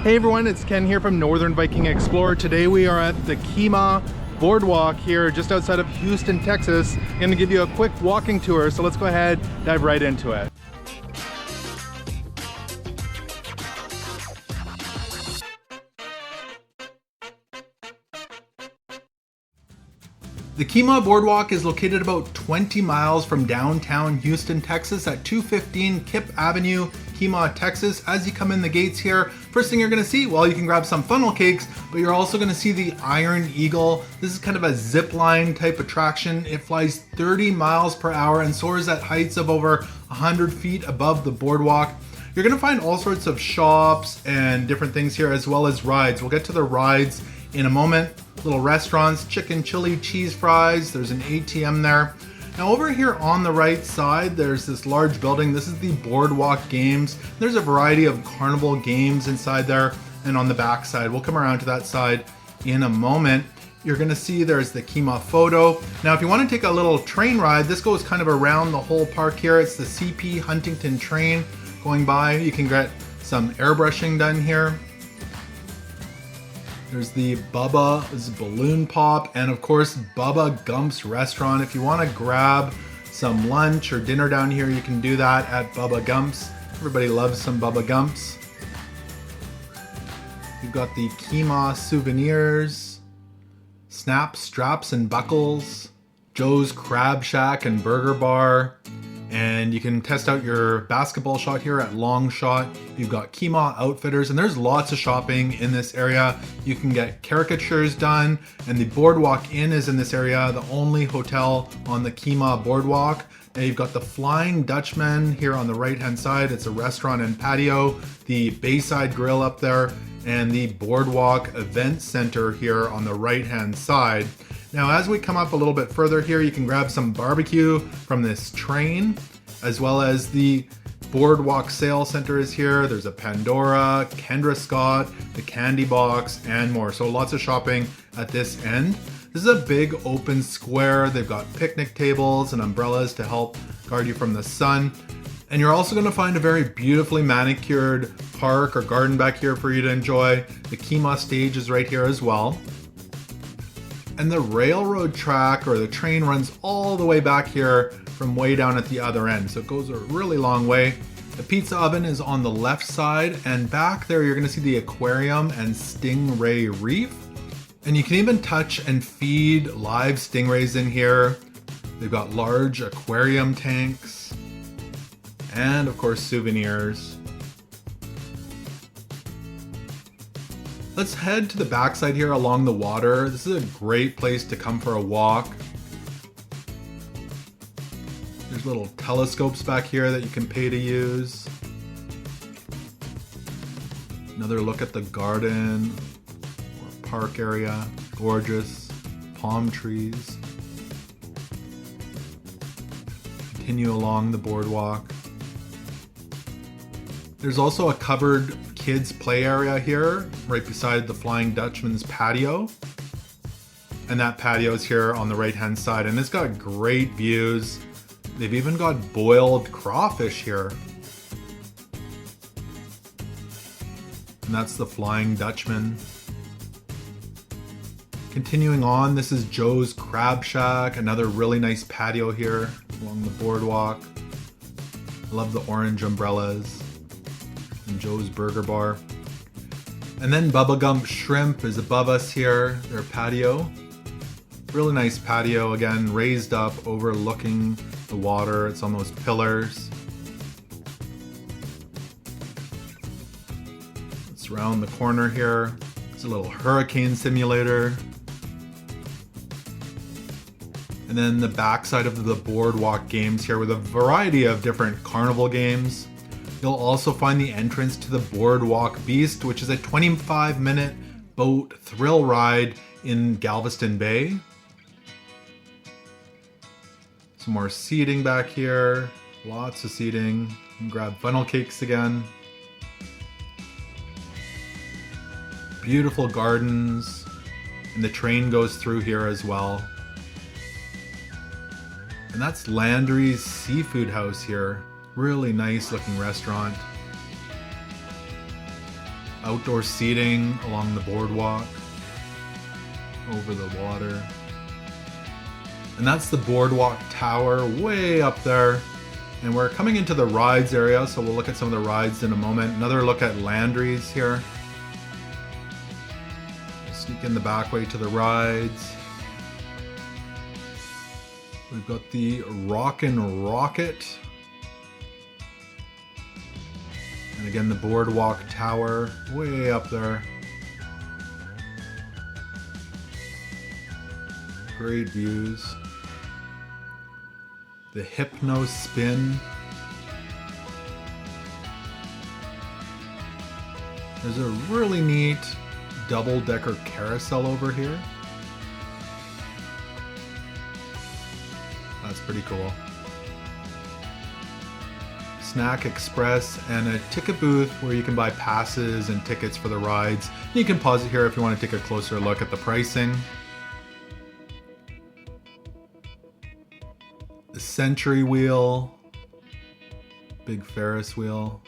Hey everyone, it's Ken here from Northern Viking Explorer. Today we are at the Kemah Boardwalk here just outside of Houston, Texas. I'm going to give you a quick walking tour, so let's go ahead, dive right into it. The Kemah Boardwalk is located about 20 miles from downtown Houston, Texas at 215 Kip Avenue, Kemah, Texas. As you come in the gates here, first thing you're gonna see, well, you can grab some funnel cakes, but you're also gonna see the Iron Eagle. This is kind of a zip line type attraction. It flies 30 miles per hour and soars at heights of over 100 feet above the boardwalk. You're gonna find all sorts of shops and different things here, as well as rides. We'll get to the rides in a moment. Little restaurants, chicken, chili, cheese fries. There's an ATM there. Now over here on the right side, there's this large building. This is the Boardwalk Games. There's a variety of carnival games inside there. And on the back side, we'll come around to that side in a moment. You're gonna see there's the Kemah photo. Now, if you wanna take a little train ride, this goes kind of around the whole park here. It's the CP Huntington train going by. You can get some airbrushing done here. There's the Bubba's Balloon Pop, and of course, Bubba Gump's restaurant. If you want to grab some lunch or dinner down here, you can do that at Bubba Gump's. Everybody loves some Bubba Gump's. You've got the Kemah souvenirs, snaps, straps, and buckles, Joe's Crab Shack and Burger Bar, and you can test out your basketball shot here at Long Shot. You've got Kemah Outfitters, and there's lots of shopping in this area. You can get caricatures done, and the Boardwalk Inn is in this area, the only hotel on the Kemah Boardwalk. And you've got the Flying Dutchman here on the right-hand side. It's a restaurant and patio. The Bayside Grill up there, and the Boardwalk Event Center here on the right-hand side. Now, as we come up a little bit further here, you can grab some barbecue from this train, as well as the Boardwalk Sale Center is here. There's a Pandora, Kendra Scott, the Candy Box, and more. So lots of shopping at this end. This is a big open square. They've got picnic tables and umbrellas to help guard you from the sun. And you're also going to find a very beautifully manicured park or garden back here for you to enjoy. The Kemah stage is right here as well. And the railroad track or the train runs all the way back here from way down at the other end. So it goes a really long way. The pizza oven is on the left side, and back there you're gonna see the aquarium and stingray reef. And you can even touch and feed live stingrays in here. They've got large aquarium tanks and of course souvenirs. Let's head to the backside here along the water. This is a great place to come for a walk. There's little telescopes back here that you can pay to use. Another look at the garden or park area. Gorgeous palm trees. Continue along the boardwalk. There's also a covered kids play area here right beside the Flying Dutchman's patio, and that patio is here on the right hand side, and it's got great views. They've even got boiled crawfish here, and that's the Flying Dutchman. Continuing on, this is Joe's Crab Shack, another really nice patio here along the boardwalk. I love the orange umbrellas. And Joe's Burger Bar. And then Bubba Gump Shrimp is above us here, their patio. Really nice patio, again, raised up, overlooking the water. It's on those pillars. It's around the corner here. It's a little hurricane simulator. And then the backside of the Boardwalk Games here with a variety of different carnival games. You'll also find the entrance to the Boardwalk Beast, which is a 25-minute boat thrill ride in Galveston Bay. Some more seating back here, lots of seating. You can grab funnel cakes again. Beautiful gardens, and the train goes through here as well. And that's Landry's Seafood House here. Really nice looking restaurant. outdoor seating along the boardwalk, over the water. And that's the boardwalk tower way up there. And we're coming into the rides area, so we'll look at some of the rides in a moment. Another look at Landry's here. We'll sneak in the back way to the rides. We've got the Rockin' Rocket. And again, the boardwalk tower way up there. Great views. The Hypno Spin. There's a really neat double-decker carousel over here. That's pretty cool. Snack Express and a ticket booth where you can buy passes and tickets for the rides. You can pause it here if you want to take a closer look at the pricing. The Century Wheel, big Ferris wheel.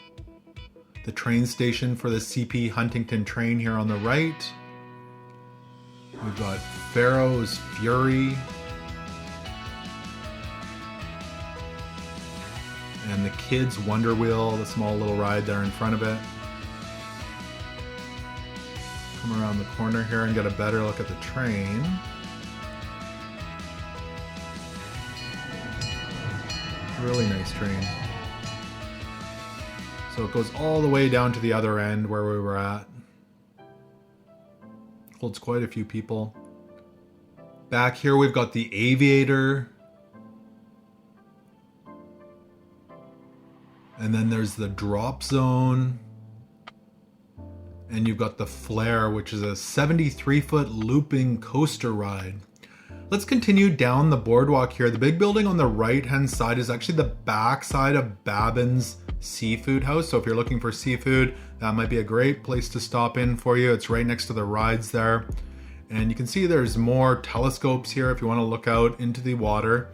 The train station for the CP Huntington train here on the right. We've got Pharaoh's Fury. And the Kids Wonder Wheel, the small little ride there in front of it. Come around the corner here and get a better look at the train. Really nice train. So it goes all the way down to the other end where we were at. Holds quite a few people. Back here we've got the Aviator. And then there's the Drop Zone. And you've got the Flare, which is a 73-foot looping coaster ride. Let's continue down the boardwalk here. The big building on the right-hand side is actually the back side of Babin's Seafood House. So if you're looking for seafood, that might be a great place to stop in for you. It's right next to the rides there. And you can see there's more telescopes here if you want to look out into the water.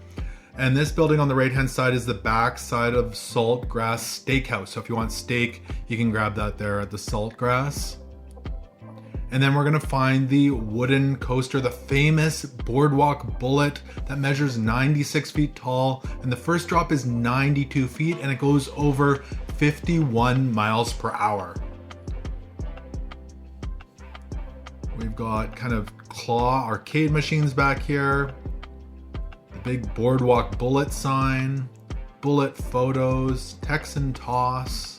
And this building on the right-hand side is the back side of Saltgrass Steakhouse. So if you want steak, you can grab that there at the Saltgrass. And then we're gonna find the wooden coaster, the famous Boardwalk Bullet that measures 96 feet tall. And the first drop is 92 feet and it goes over 51 miles per hour. We've got kind of claw arcade machines back here. The big Boardwalk Bullet sign, Bullet photos, Texan Toss.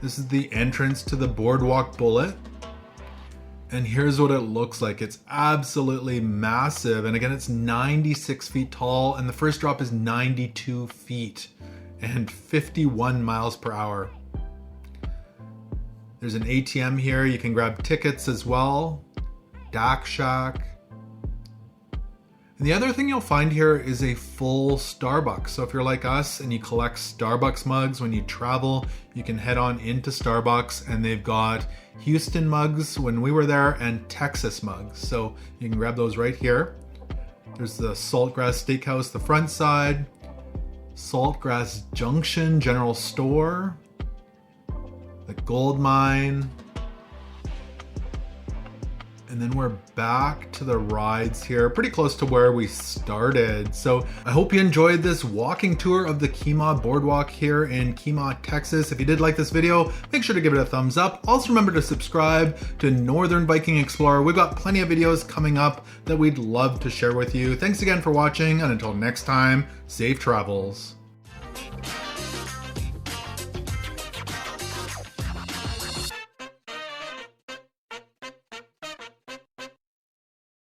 This is the entrance to the Boardwalk Bullet. And here's what it looks like. It's absolutely massive. And again, it's 96 feet tall and the first drop is 92 feet and 51 miles per hour. There's an ATM here. You can grab tickets as well. Dak Shack. And the other thing you'll find here is a full Starbucks. So if you're like us and you collect Starbucks mugs when you travel, you can head on into Starbucks and they've got Houston mugs when we were there and Texas mugs. So you can grab those right here. There's the Saltgrass Steakhouse, the front side, Saltgrass Junction General Store, the Gold Mine, and then we're back to the rides here, pretty close to where we started. So I hope you enjoyed this walking tour of the Kemah Boardwalk here in Kemah, Texas. If you did like this video, make sure to give it a thumbs up. Also remember to subscribe to Northern Viking Explorer. We've got plenty of videos coming up that we'd love to share with you. Thanks again for watching, and until next time, safe travels.